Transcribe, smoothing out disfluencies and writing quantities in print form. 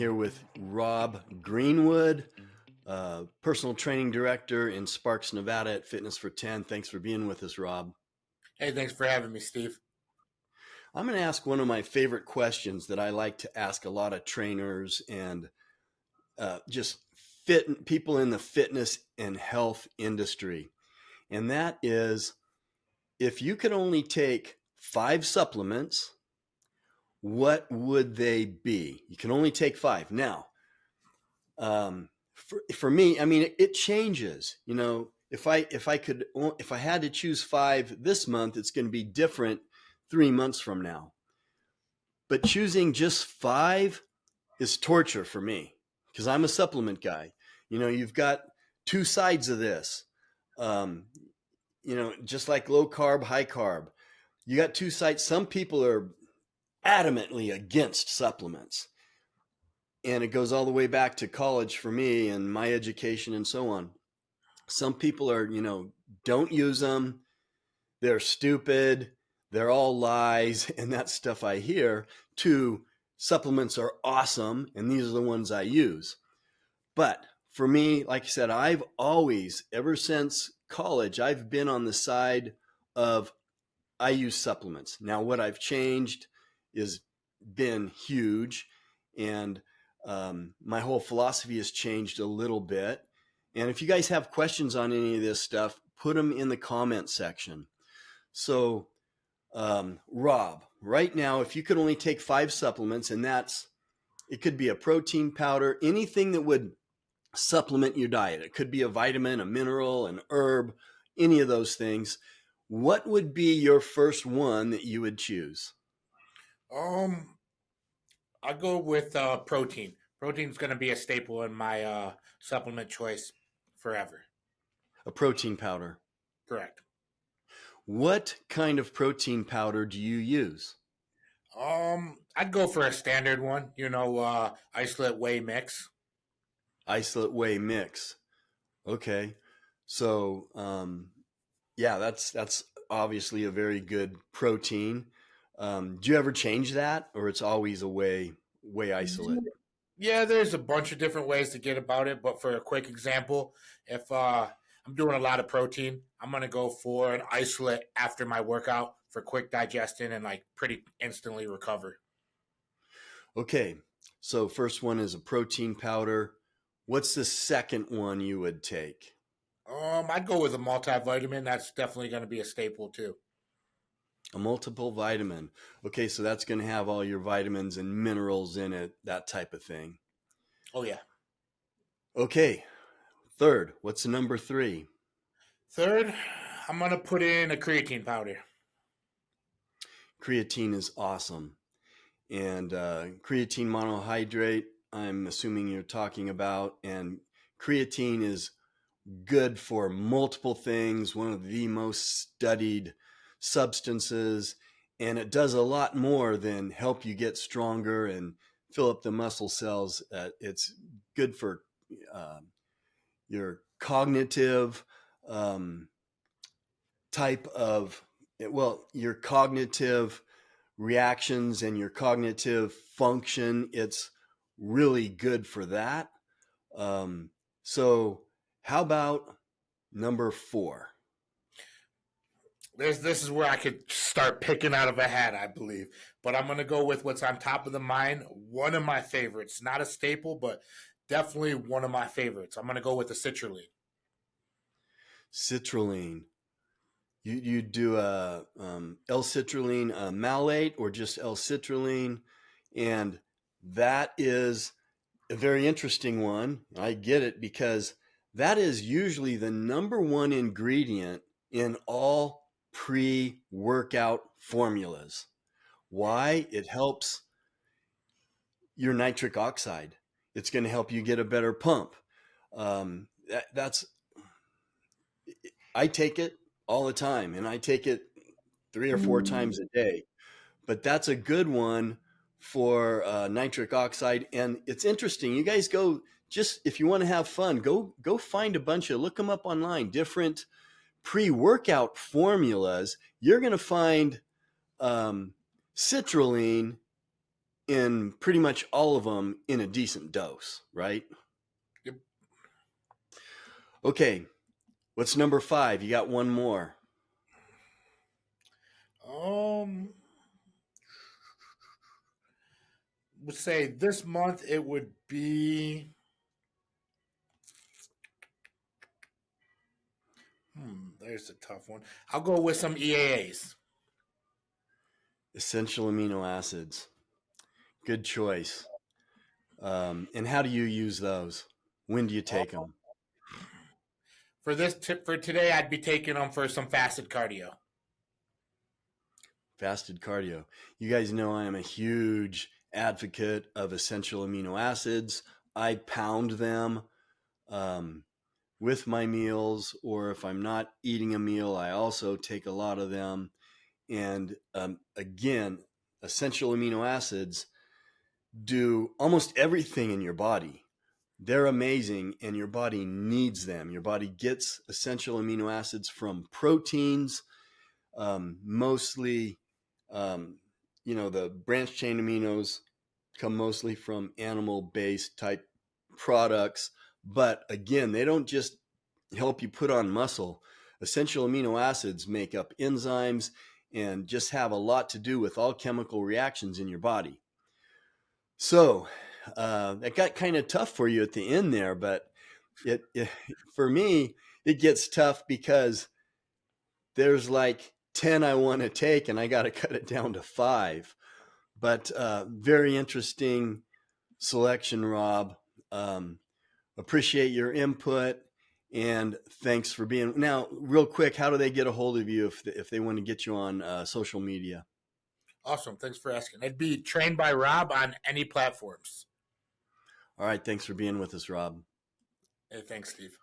here with Rob Greenwood, personal training director in Sparks, Nevada at Fitness for 10. Thanks for being with us, Rob. Hey, thanks for having me, Steve. I'm going to ask one of my favorite questions that I like to ask a lot of trainers and just fit people in the fitness and health industry. And that is, if you could only take 5 supplements, what would they be? You can only take 5. Now, for me, I mean, it changes. You know, if I had to choose 5 this month, it's going to be different 3 months from now. But choosing just 5 is torture for me because I'm a supplement guy. You know, you've got two sides of this. Um, just like low carb, high carb, you got two sides. Some people are adamantly against supplements. And it goes all the way back to college for me and my education and so on. Some people are, don't use them. They're stupid. They're all lies and that stuff I hear. To supplements are awesome and these are the ones I use. But for me, like I said, I've always, ever since college, I've been on the side of I use supplements. Now, what I've changed is been huge, and my whole philosophy has changed a little bit. And if you guys have questions on any of this stuff, put them in the comment section. So, Rob, right now, if you could only take 5 supplements, and it could be a protein powder, anything that would supplement your diet. It could be a vitamin, a mineral, an herb, any of those things. What would be your first one that you would choose? Um, I'll go with protein. Protein's going to be a staple in my supplement choice forever. A protein powder. Correct. What kind of protein powder do you use? I'd go for a standard one. Isolate whey mix. Isolate whey mix. Okay. So, yeah, that's obviously a very good protein. Do you ever change that, or it's always a whey isolate? Yeah, there's a bunch of different ways to get about it, but for a quick example, if I'm doing a lot of protein, I'm gonna go for an isolate after my workout for quick digestion and like pretty instantly recover. Okay. So first one is a protein powder. What's the second one you would take? I'd go with a multivitamin. That's definitely going to be a staple too. A multiple vitamin. Okay, so that's going to have all your vitamins and minerals in it, that type of thing. Oh yeah. Okay, third, what's the number 3? Third, I'm gonna put in a creatine powder. Creatine is awesome. And creatine monohydrate, I'm assuming you're talking about. And creatine is good for multiple things, one of the most studied substances. And it does a lot more than help you get stronger and fill up the muscle cells. It's good for uh, your cognitive um, type of, well, your cognitive reactions and your cognitive function. It's really good for that. So, how about number 4? This is where I could start picking out of a hat, I believe. But I'm gonna go with what's on top of the mind. One of my favorites, not a staple, but definitely one of my favorites. I'm gonna go with the citrulline. Citrulline. You do a L-citrulline malate or just L-citrulline, and that is a very interesting one. I get it because that is usually the number one ingredient in all pre-workout formulas. Why? It helps your nitric oxide. It's going to help you get a better pump. That's I take it all the time, and I take it 3 or 4 times a day. But that's a good one for nitric oxide. And it's interesting. You guys go, just if you want to have fun, go find a bunch of, look them up online, different pre-workout formulas. You're going to find citrulline in pretty much all of them in a decent dose, right? Yep. Okay, what's number 5? You got one more. Would say this month it would be. There's a tough one. I'll go with some EAAs. Essential amino acids. Good choice. And how do you use those? When do you take them? For this tip for today, I'd be taking them for some fasted cardio. Fasted cardio. You guys know I am a huge advocate of essential amino acids. I pound them with my meals, or if I'm not eating a meal, I also take a lot of them. And again, essential amino acids do almost everything in your body. They're amazing, and your body needs them. Your body gets essential amino acids from proteins, mostly, the branched chain aminos come mostly from animal-based type products. But again, they don't just help you put on muscle. Essential amino acids make up enzymes and just have a lot to do with all chemical reactions in your body. So that got kind of tough for you at the end there, but it for me, it gets tough because there's like 10 I want to take and I got to cut it down to 5. But very interesting selection, Rob. Appreciate your input, and thanks for being. Now, real quick, how do they get a hold of you if they want to get you on social media? Awesome. Thanks for asking. It'd be Trained by Rob on any platforms. All right, thanks for being with us, Rob. Hey, thanks, Steve.